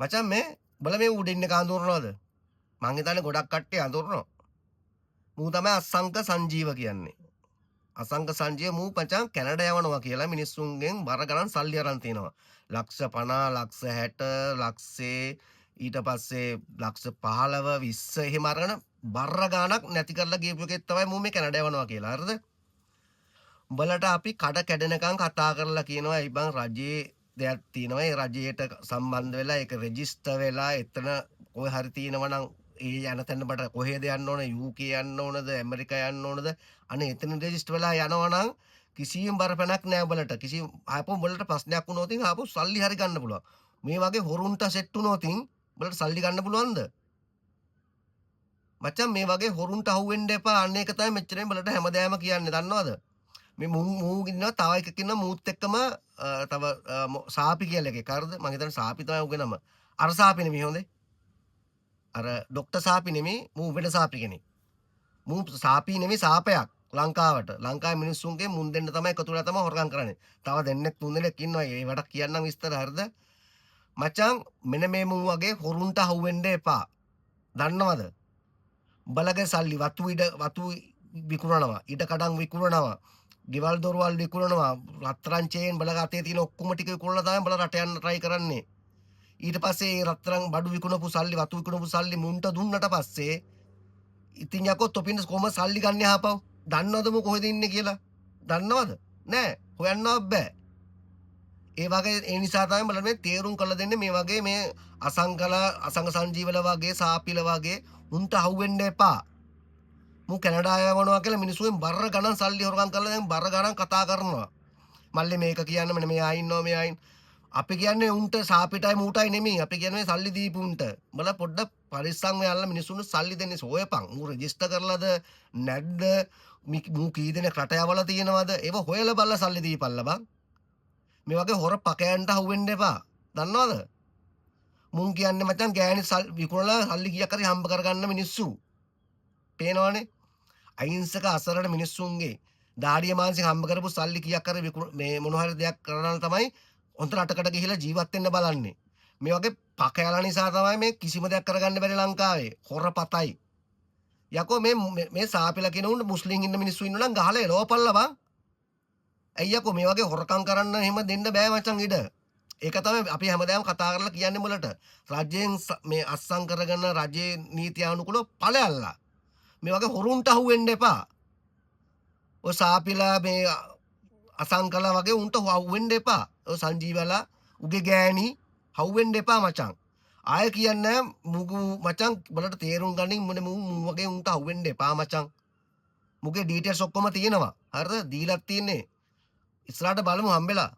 මචං මේ බල මේ උඩින් එක අඳුරනවද? මං හිතන්නේ ගොඩක් කට්ටිය අඳුරනවා. මූ තමයි අසංක සංජීව කියන්නේ. අසංක සංජීව මූ මචං කැනඩා යවනවා කියලා මිනිස්සුන්ගෙන් බර ගණන් සල්ලි අරන් තිනවා. ලක්ෂ 50, ලක්ෂ 60, ලක්ෂේ ඊට පස්සේ ලක්ෂ 15, 20 එහෙම අරගෙන බර ගාණක් නැති කරලා ගියපු එකෙක් තමයි මූ මේ කැනඩා යවනවා කියලා. හරිද? උඹලට අපි කඩ කැඩෙනකන් කතා කරලා කියනවා "ඇයි බං රජයේ දෙයක් තියෙනවා ඒ රජයට සම්බන්ධ වෙලා ඒක රෙජිස්ටර් වෙලා එතන කොහේ හරි තියෙනවා නම් ඒ යන තැන බට කොහෙද යන්න ඕන UK යන්න ඕනද ඇමරිකා යන්න ඕනද අනේ එතන රෙජිස්ටර් වෙලා යනවා නම් කිසිම බරපැනක් නෑ උඹලට කිසිම ආපහු උඹලට ප්‍රශ්නයක් වුණොත් ආපහු සල්ලි හරි ගන්න පුළුවන් මේ වගේ හොරුන්ට සෙට් වුණොත් උඹලට සල්ලි ගන්න පුළුවන්ද මචං මේ වගේ හොරුන්ට අහු වෙන්න එපා අන්න ඒක තමයි මෙච්චරෙන් උඹලට හැමදාම කියන්නේ දන්නවද මේ මූ ඉන්නවා තව එකක් ඉන්නවා මූත් එක්කම තව සාපි කියලා එකෙක් හරිද මම හිතන්නේ සාපි තමයි උගේ නම අර සාපි නෙමෙයි හොඳේ අර ડોක්ටර් සාපි නෙමෙයි මූ වෙන සාපි කෙනෙක් මූ සාපි නෙමෙයි සාපයක් ලංකාවට ලංකාවේ මිනිස්සුන්ගේ මුන් දෙන්න තමයි එකතු වෙලා තමයි හොරගම් කරන්නේ තව දෙන්නෙක් තුන් දෙනෙක් ඉන්නවා ඒ වටක් කියන්නම් විස්තර හරිද මචං මෙන්න මේ මූ වගේ හොරුන්ට අහු වෙන්න එපා දන්නවද උඹලගේ සල්ලි වතු විකුණනවා ඊට කඩන් විකුණනවා ගෙවල් දොරවල් විකුණනවා රත්තරන් චේන් බලක අතේ තියෙන ඔක්කොම ටික විකුණලා තමයි බල රට යන්න try කරන්නේ ඊට පස්සේ ඒ රත්තරන් බඩු විකුණපු සල්ලි වතු විකුණපු සල්ලි මුන්ට දුන්නට පස්සේ ඉතින් යකෝ තොපින්න කොහම සල්ලි ගන්න ආපහු දන්නවද මු කොහෙද ඉන්නේ කියලා දන්නවද නෑ හොයන්නවත් බෑ ඒ වගේ ඒ නිසා තමයි බලන්න මේ තේරුම් කරලා දෙන්නේ මේ වගේ මේ අසංග සංජීවල වගේ සාපිල වගේ උන්ට අහුවෙන්න එපා මු කැනඩා යවනවා කියලා මිනිස්සුන් බර ගණන් සල්ලි හොරගම් කරලා දැන් බර ගණන් කතා කරනවා මල්ලි මේක කියන්න මෙන්න මෙයා ඉන්නවා මෙයා ඉන්න අපි කියන්නේ උන්ට සාපිටයි මූටයි නෙමෙයි අපි කියන්නේ සල්ලි දීපු උන්ට බල පොඩ්ඩක් පරිස්සම් වෙලා මිනිස්සුන්ට සල්ලි දෙන්නේ සොයපන් මු රෙජිස්ටර් කරලාද නැද්ද මු කී දෙනෙක් රට යවලා තියෙනවද ඒව හොයලා බලලා සල්ලි දීපල්ලා බං මේ වගේ හොර පකයන්ට අහුවෙන්න එපා දන්නවද මුන් කියන්නේ මචං ගෑණි විකුණලා සල්ලි කීයක් හරි හම්බ කරගන්න මිනිස්සු පේනවනේ අහිංසක අසරණ මිනිස්සුන්ගේ දාඩිය මාංශයෙන් හම්බ කරපු සල්ලි කීයක් හරි මේ මොන හරි දෙයක් කරනවා තමයි හොඳ රටකට ගිහිලා ජීවත් වෙන්න බලන්නේ මේ වගේ පකයලා නිසා තමයි මේ කිසිම දෙයක් කරගන්න බැරි ලංකාවේ හොරපතයි යකෝ මේ සාපිලා කියන උන් මුස්ලිම් ඉන්න මිනිස්සු ඉන්නවා නම් ගහලා එලවපල්ලා බං ඇයි යකෝ මේ වගේ හොරකම් කරන්න එහෙම දෙන්න බෑ මචං ඉඩ ඒක තමයි අපි හැමදාම කතා කරලා කියන්නේ මුලට රජයෙන් මේ අස්සම් කරගෙන රජයේ නීති අනුකූලව ඵලයල්ලා මේ වගේ හොරුන්ට අහු වෙන්න එපා. ඔය සාපිලා මේ අසංකලා වගේ උන්ට අහු වෙන්න එපා. ඔය සංජීවලා උගේ ගෑණි අහු වෙන්න එපා මචං. ආයෙ කියන්නේ මුගු මචං බලට තේරුම් ගනින් මොනේ මු වගේ උන්ට අහු වෙන්න එපා මචං. මුගේ ඩීටේල්ස් ඔක්කොම තියෙනවා. හරිද? දීලා තියන්නේ. ඉස්සරහට බලමු හම්බෙලා.